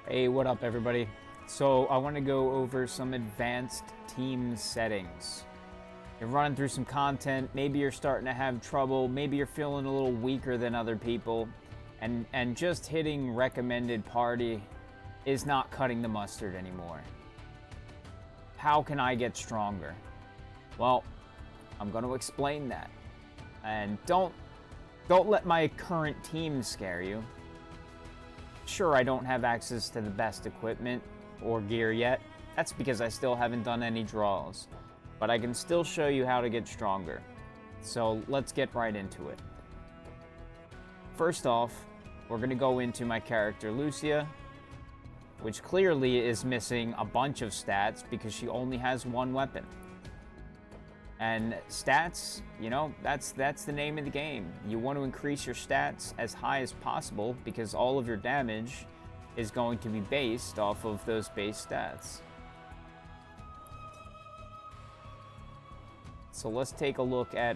Hey, what up everybody? So I want to go over some advanced team settings. You're running through some content, maybe you're starting to have trouble, maybe you're feeling a little weaker than other people, and just hitting recommended party is not cutting the mustard anymore. How can I get stronger? Well, I'm going to explain that. And don't let my current team scare you. Sure, I don't have access to the best equipment or gear yet. That's because I still haven't done any draws. But I can still show you how to get stronger. So let's get right into it. First off, we're going to go into my character Lucia, which clearly is missing a bunch of stats because she only has one weapon. And stats, you know, that's the name of the game. You want to increase your stats as high as possible because all of your damage is going to be based off of those base stats. So let's take a look at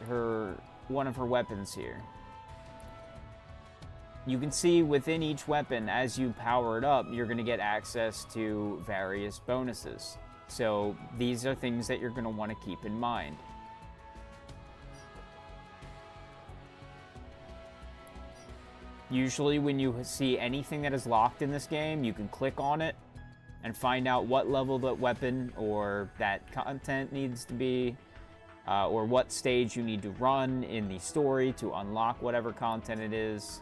one of her weapons here. You can see within each weapon, as you power it up, you're going to get access to various bonuses. So these are things that you're going to want to keep in mind. Usually when you see anything that is locked in this game, you can click on it and find out what level that weapon or that content needs to be, or what stage you need to run in the story to unlock whatever content it is.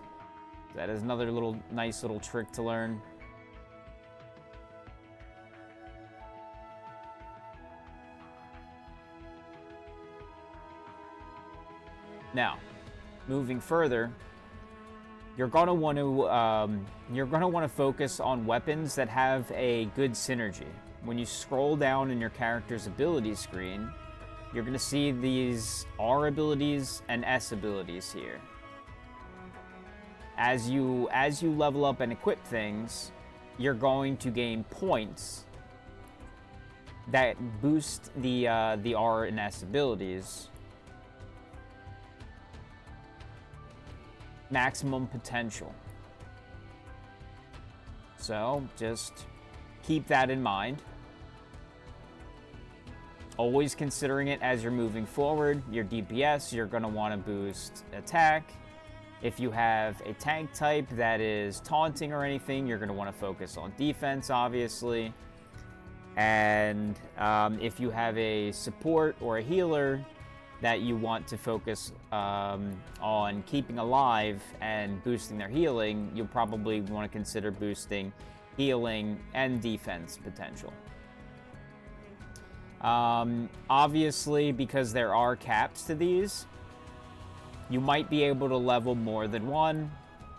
That is another nice little trick to learn. Now, moving further, you're gonna want to focus on weapons that have a good synergy. When you scroll down in your character's abilities screen, you're gonna see these R abilities and S abilities here. As you level up and equip things, you're going to gain points that boost the R and S abilities. Maximum potential. So just keep that in mind. Always considering it as you're moving forward. Your DPS, you're going to want to boost attack. If you have a tank type that is taunting or anything, you're going to want to focus on defense, obviously. And if you have a support or a healer that you want to focus on keeping alive and boosting their healing, you'll probably want to consider boosting healing and defense potential. Obviously, because there are caps to these, you might be able to level more than one,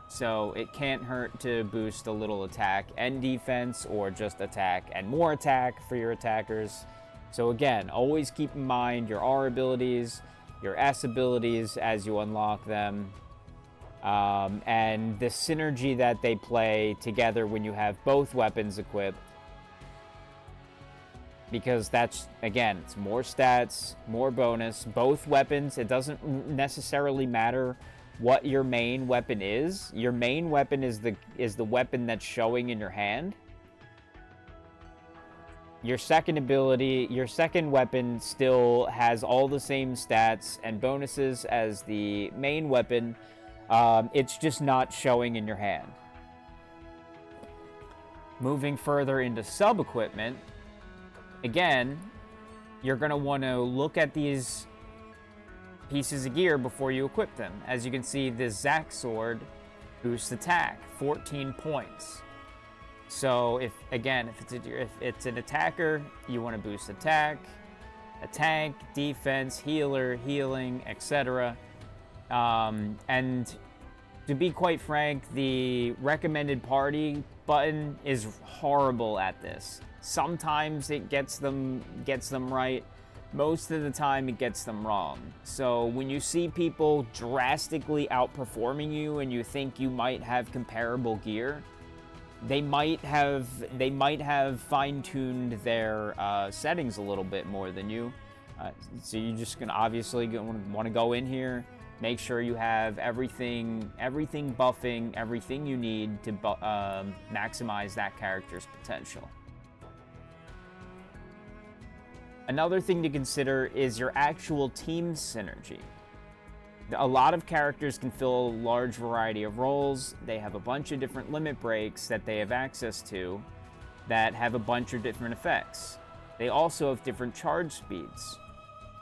so it can't hurt to boost a little attack and defense, or just attack and more attack for your attackers. So again, always keep in mind your R abilities, your S abilities as you unlock them, and the synergy that they play together when you have both weapons equipped. Because that's, again, it's more stats, more bonus, both weapons. It doesn't necessarily matter what your main weapon is. Your main weapon is the weapon that's showing in your hand. Your second ability, your second weapon still has all the same stats and bonuses as the main weapon. It's just not showing in your hand. Moving further into sub-equipment, again, you're going to want to look at these pieces of gear before you equip them. As you can see, this Zac sword boosts attack, 14 points. So if it's an attacker, you want to boost attack, a tank, defense, healer, healing, etc. And to be quite frank, the recommended party button is horrible at this. Sometimes it gets them right. Most of the time it gets them wrong. So when you see people drastically outperforming you and you think you might have comparable gear, they might have fine-tuned their settings a little bit more than you. So you're just gonna obviously want to go in here, Make sure you have everything buffing, everything you need to maximize that character's potential. Another thing to consider is your actual team synergy. A lot of characters can fill a large variety of roles. They have a bunch of different limit breaks that they have access to that have a bunch of different effects. They also have different charge speeds.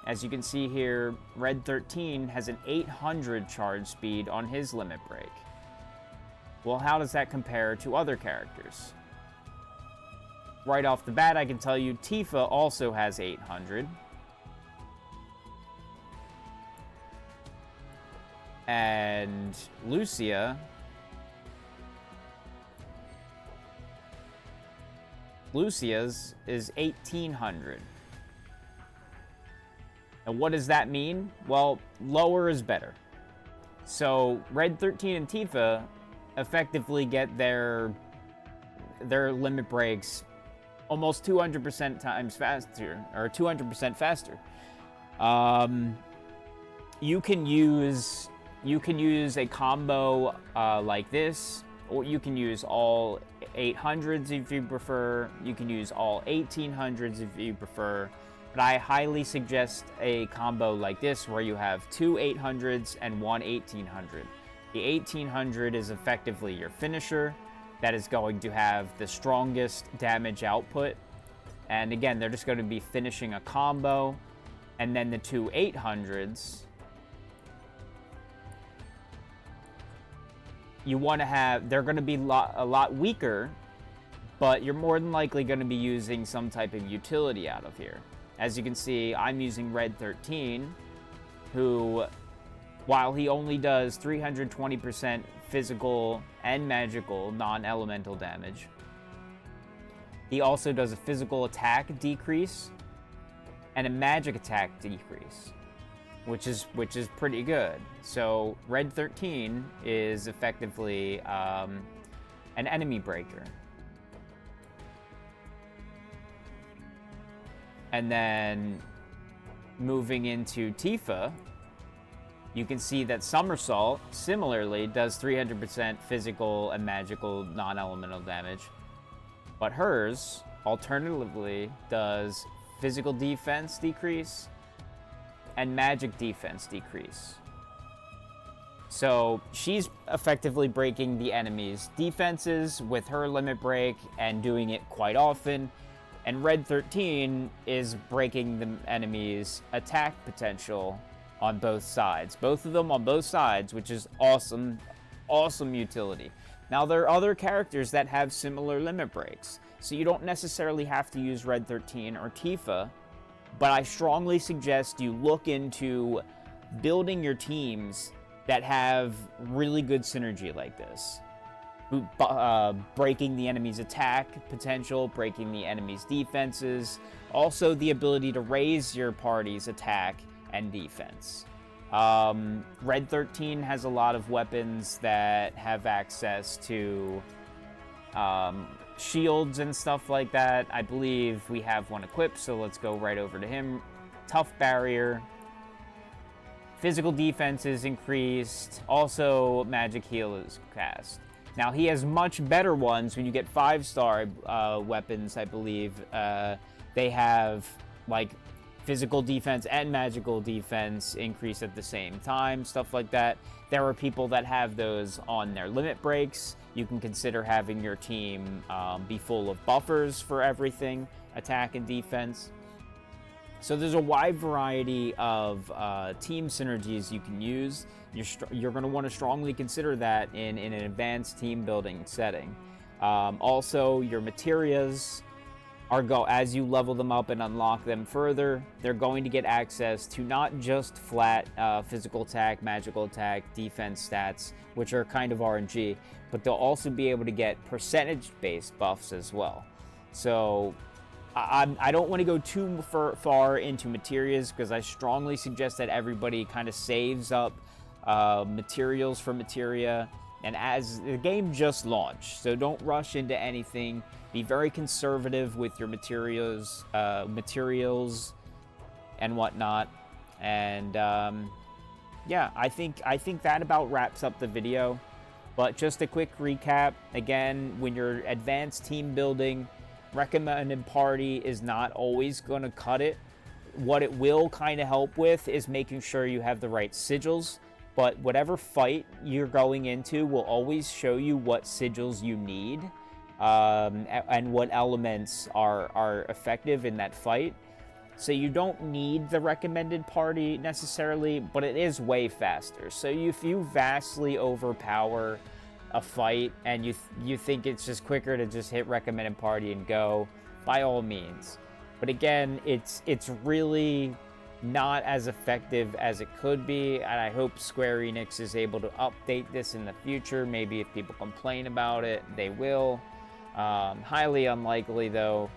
As you can see here, Red 13 has an 800 charge speed on his limit break. Well, how does that compare to other characters? Right off the bat, I can tell you Tifa also has 800. And Lucia's is 1800. And what does that mean? Well, lower is better. So Red 13 and Tifa effectively get their limit breaks almost 200% times faster, or 200% faster. You can use a combo like this, or you can use all 800s if you prefer. You can use all 1800s if you prefer. But I highly suggest a combo like this where you have two 800s and one 1800. The 1800 is effectively your finisher. That is going to have the strongest damage output. And again, they're just going to be finishing a combo. And then the two 800s, you want to have, they're going to be a lot weaker, but you're more than likely going to be using some type of utility out of here. As you can see, I'm using Red 13, who, while he only does 320% physical and magical non-elemental damage, he also does a physical attack decrease and a magic attack decrease, which is pretty good. So Red 13 is effectively an enemy breaker. And then moving into Tifa, you can see that Somersault similarly does 300% physical and magical non-elemental damage, but hers alternatively does physical defense decrease and magic defense decrease. So she's effectively breaking the enemy's defenses with her limit break and doing it quite often. And Red 13 is breaking the enemy's attack potential on both sides. Both of them on both sides, which is awesome, awesome utility. Now, there are other characters that have similar limit breaks, so you don't necessarily have to use Red 13 or Tifa, but I strongly suggest you look into building your teams that have really good synergy like this. Breaking the enemy's attack potential, breaking the enemy's defenses, also the ability to raise your party's attack and defense. Red 13 has a lot of weapons that have access to shields and stuff like that. I believe we have one equipped, so let's go right over to him. Tough barrier. Physical defense is increased. Also, magic heal is cast. Now, he has much better ones when you get 5-star weapons, I believe. They have, like, physical defense and magical defense increase at the same time, stuff like that. There are people that have those on their limit breaks. You can consider having your team be full of buffers for everything, attack and defense. So there's a wide variety of team synergies you can use. You're going to want to strongly consider that in an advanced team building setting. Also, your materias as you level them up and unlock them further, they're going to get access to not just flat physical attack, magical attack, defense stats, which are kind of RNG, but they'll also be able to get percentage-based buffs as well. So I don't want to go too far into materials, because I strongly suggest that everybody kind of saves up materials for materia. And as the game just launched, so don't rush into anything. Be very conservative with your materials and whatnot. And yeah, I think that about wraps up the video. But just a quick recap, again, when you're advanced team building, recommended party is not always going to cut it. What it will kind of help with is making sure you have the right sigils, but whatever fight you're going into will always show you what sigils you need, and what elements are effective in that fight. So you don't need the recommended party necessarily, but it is way faster. So if you vastly overpower a fight and you think it's just quicker to just hit recommended party and go, by all means. But again, it's really not as effective as it could be, and I hope Square Enix is able to update this in the future. Maybe if people complain about it, they will. Highly unlikely, though,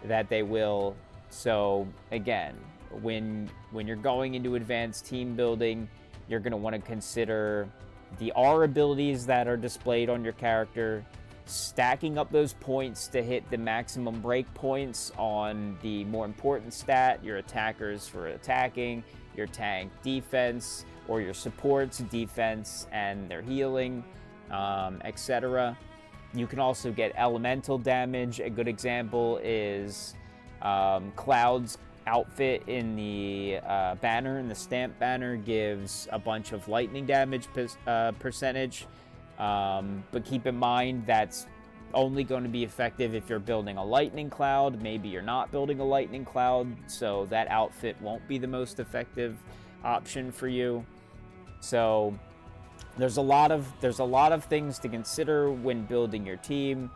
that they will. So again, when you're going into advanced team building, you're going to want to consider the R abilities that are displayed on your character, stacking up those points to hit the maximum break points on the more important stat, your attackers for attacking, your tank defense, or your supports defense and their healing, etc. You can also get elemental damage. A good example is Cloud's outfit in the banner, in the stamp banner, gives a bunch of lightning damage percentage, but keep in mind that's only going to be effective if you're building a lightning cloud. Maybe you're not building a lightning cloud, so that outfit won't be the most effective option for you. So there's a lot of things to consider when building your team,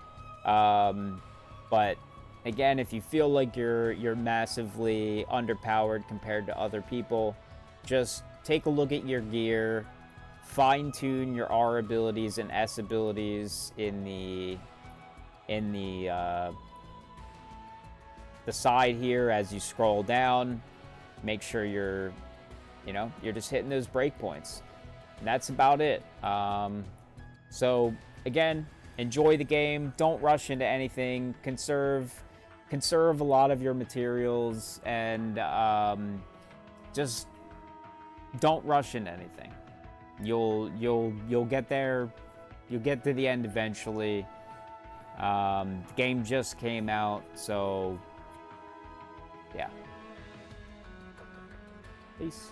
but again, if you feel like you're massively underpowered compared to other people, just take a look at your gear, fine-tune your R abilities and S abilities in the side here as you scroll down. Make sure you're just hitting those breakpoints. And that's about it. So again, enjoy the game. Don't rush into anything. Conserve a lot of your materials, and just don't rush into anything. You'll get there. You'll get to the end eventually. The game just came out, so yeah. Peace.